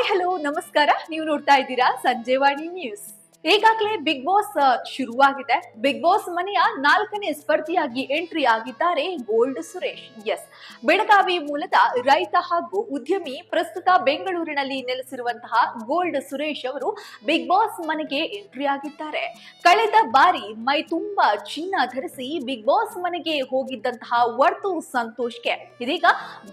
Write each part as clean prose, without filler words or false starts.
Hello ನಮಸ್ಕಾರ. ನೀವು ನೋಡ್ತಾ ಇದ್ದೀರಾ ಸಂಜೆವಾಣಿ ನ್ಯೂಸ್. ಈಗಾಗಲೇ ಬಿಗ್ ಬಾಸ್ ಶುರುವಾಗಿದೆ. ಬಿಗ್ ಬಾಸ್ ಮನೆಯ 4ನೇ ಸ್ಪರ್ಧಿಯಾಗಿ ಎಂಟ್ರಿ ಆಗಿದ್ದಾರೆ ಗೋಲ್ಡ್ ಸುರೇಶ್. ಎಸ್, ಬೆಳಗಾವಿ ಮೂಲದ ರೈತ ಹಾಗೂ ಉದ್ಯಮಿ, ಪ್ರಸ್ತುತ ಬೆಂಗಳೂರಿನಲ್ಲಿ ನೆಲೆಸಿರುವಂತಹ ಗೋಲ್ಡ್ ಸುರೇಶ್ ಅವರು ಬಿಗ್ ಬಾಸ್ ಮನೆಗೆ ಎಂಟ್ರಿ ಆಗಿದ್ದಾರೆ. ಕಳೆದ ಬಾರಿ ಮೈ ತುಂಬಾ ಚಿನ್ನ ಧರಿಸಿ ಬಿಗ್ ಬಾಸ್ ಮನೆಗೆ ಹೋಗಿದ್ದಂತಹ ವರ್ತು ಸಂತೋಷ್ಗೆ ಇದೀಗ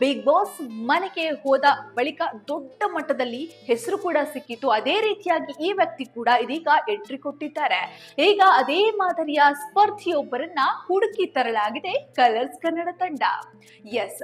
ಬಿಗ್ ಬಾಸ್ ಮನೆಗೆ ಹೋದ ಬಳಿಕ ದೊಡ್ಡ ಮಟ್ಟದಲ್ಲಿ ಹೆಸರು ಕೂಡ ಸಿಕ್ಕಿತ್ತು. ಅದೇ ರೀತಿಯಾಗಿ ಈ ವ್ಯಕ್ತಿ ಕೂಡ ಇದೀಗ ಎಂಟ್ರಿ ಕೊಟ್ಟಿದ್ದಾರೆ. ಈಗ ಅದೇ ಮಾದರಿಯ ಸ್ಪರ್ಧಿಯೊಬ್ಬರನ್ನ ಹುಡುಕಿ ತರಲಾಗಿದೆ ಕಲರ್ಸ್ ಕನ್ನಡ ತಂಡ. ಎಸ್,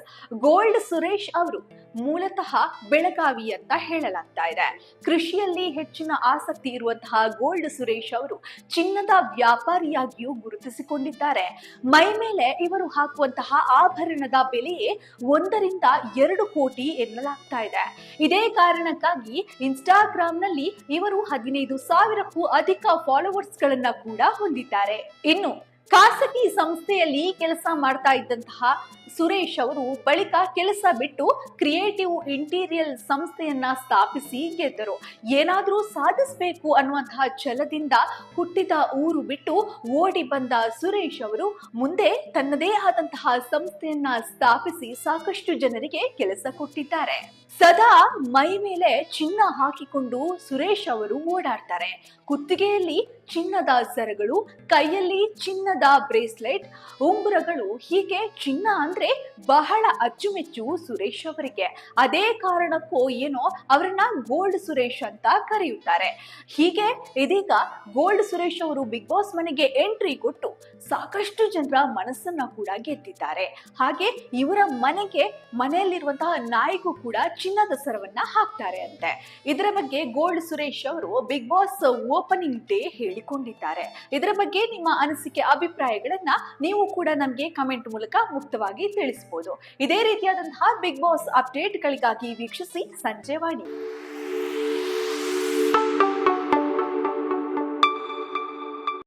ಗೋಲ್ಡ್ ಸುರೇಶ್ ಅವರು ಮೂಲತಃ ಬೆಳಗಾವಿ ಅಂತ ಹೇಳಲಾಗ್ತಾ ಇದೆ. ಕೃಷಿಯಲ್ಲಿ ಹೆಚ್ಚಿನ ಆಸಕ್ತಿ ಇರುವಂತಹ ಗೋಲ್ಡ್ ಸುರೇಶ್ ಅವರು ಚಿನ್ನದ ವ್ಯಾಪಾರಿಯಾಗಿಯೂ ಗುರುತಿಸಿಕೊಂಡಿದ್ದಾರೆ. ಮೈ ಮೇಲೆ ಇವರು ಹಾಕುವಂತಹ ಆಭರಣದ ಬೆಲೆಯೇ 1-2 ಕೋಟಿ ಎನ್ನಲಾಗ್ತಾ ಇದೆ. ಇದೇ ಕಾರಣಕ್ಕಾಗಿ ಇನ್ಸ್ಟಾಗ್ರಾಂನಲ್ಲಿ ಇವರು 15,000ಕ್ಕೂ ಅಧಿಕ ಫಾಲೋವರ್ಸ್ ಗಳನ್ನ ಕೂಡ ಹೊಂದಿದ್ದಾರೆ. ಇನ್ನು ಖಾಸಗಿ ಸಂಸ್ಥೆಯಲ್ಲಿ ಕೆಲಸ ಮಾಡ್ತಾ ಇದ್ದಂತಹ ಸುರೇಶ್ ಅವರು ಬಳಿಕ ಕೆಲಸ ಬಿಟ್ಟು ಕ್ರಿಯೇಟಿವ್ ಇಂಟೀರಿಯರ್ ಸಂಸ್ಥೆಯನ್ನ ಸ್ಥಾಪಿಸಿ ಗೆದ್ದರು. ಏನಾದರೂ ಸಾಧಿಸಬೇಕು ಅನ್ನುವಂತಹ ಛಲದಿಂದ ಹುಟ್ಟಿದ ಊರು ಬಿಟ್ಟು ಓಡಿ ಬಂದ ಸುರೇಶ್ ಅವರು ಮುಂದೆ ತನ್ನದೇ ಆದಂತಹ ಸಂಸ್ಥೆಯನ್ನ ಸ್ಥಾಪಿಸಿ ಸಾಕಷ್ಟು ಜನರಿಗೆ ಕೆಲಸ ಕೊಟ್ಟಿದ್ದಾರೆ. ಸದಾ ಮೈ ಮೇಲೆ ಚಿನ್ನ ಹಾಕಿಕೊಂಡು ಸುರೇಶ್ ಅವರು ಓಡಾಡ್ತಾರೆ. ಕುತ್ತಿಗೆಯಲ್ಲಿ ಚಿನ್ನದ ಸರಗಳು, ಕೈಯಲ್ಲಿ ಚಿನ್ನದ ಬ್ರೇಸ್ಲೆಟ್, ಉಂಗುರಗಳು, ಹೀಗೆ ಚಿನ್ನ ಅಂದ್ರೆ ಬಹಳ ಅಚ್ಚುಮೆಚ್ಚು ಸುರೇಶ್ ಅವರಿಗೆ. ಅದೇ ಕಾರಣಕ್ಕೂ ಏನೋ ಅವರನ್ನ ಗೋಲ್ಡ್ ಸುರೇಶ್ ಅಂತ ಕರೆಯುತ್ತಾರೆ. ಹೀಗೆ ಇದೀಗ ಗೋಲ್ಡ್ ಸುರೇಶ್ ಅವರು ಬಿಗ್ ಬಾಸ್ ಮನೆಗೆ ಎಂಟ್ರಿ ಕೊಟ್ಟು ಸಾಕಷ್ಟು ಜನರ ಮನಸ್ಸನ್ನ ಕೂಡ ಗೆದ್ದಿದ್ದಾರೆ. ಹಾಗೆ ಇವರ ಮನೆಯಲ್ಲಿರುವಂತಹ ನಾಯಿಗೂ ಕೂಡ ಚಿನ್ನದ ಸರವನ್ನ ಹಾಕ್ತಾರೆ ಅಂತೆ. ಇದರ ಬಗ್ಗೆ ಗೋಲ್ಡ್ ಸುರೇಶ್ ಅವರು ಬಿಗ್ ಬಾಸ್ ಓಪನಿಂಗ್ ಡೇ ಹೇಳಿಕೊಂಡಿದ್ದಾರೆ. ಇದರ ಬಗ್ಗೆ ನಿಮ್ಮ ಅನಿಸಿಕೆ, ಅಭಿಪ್ರಾಯಗಳನ್ನ ನೀವು ಕೂಡ ನಮಗೆ ಕಮೆಂಟ್ ಮೂಲಕ ಮುಕ್ತವಾಗಿ ತಿಳಿಸಬಹುದು. ಇದೇ ರೀತಿಯಾದಂತಹ ಬಿಗ್ ಬಾಸ್ ಅಪ್ಡೇಟ್ಗಳಿಗಾಗಿ ವೀಕ್ಷಿಸಿ ಸಂಜೆವಾಣಿ.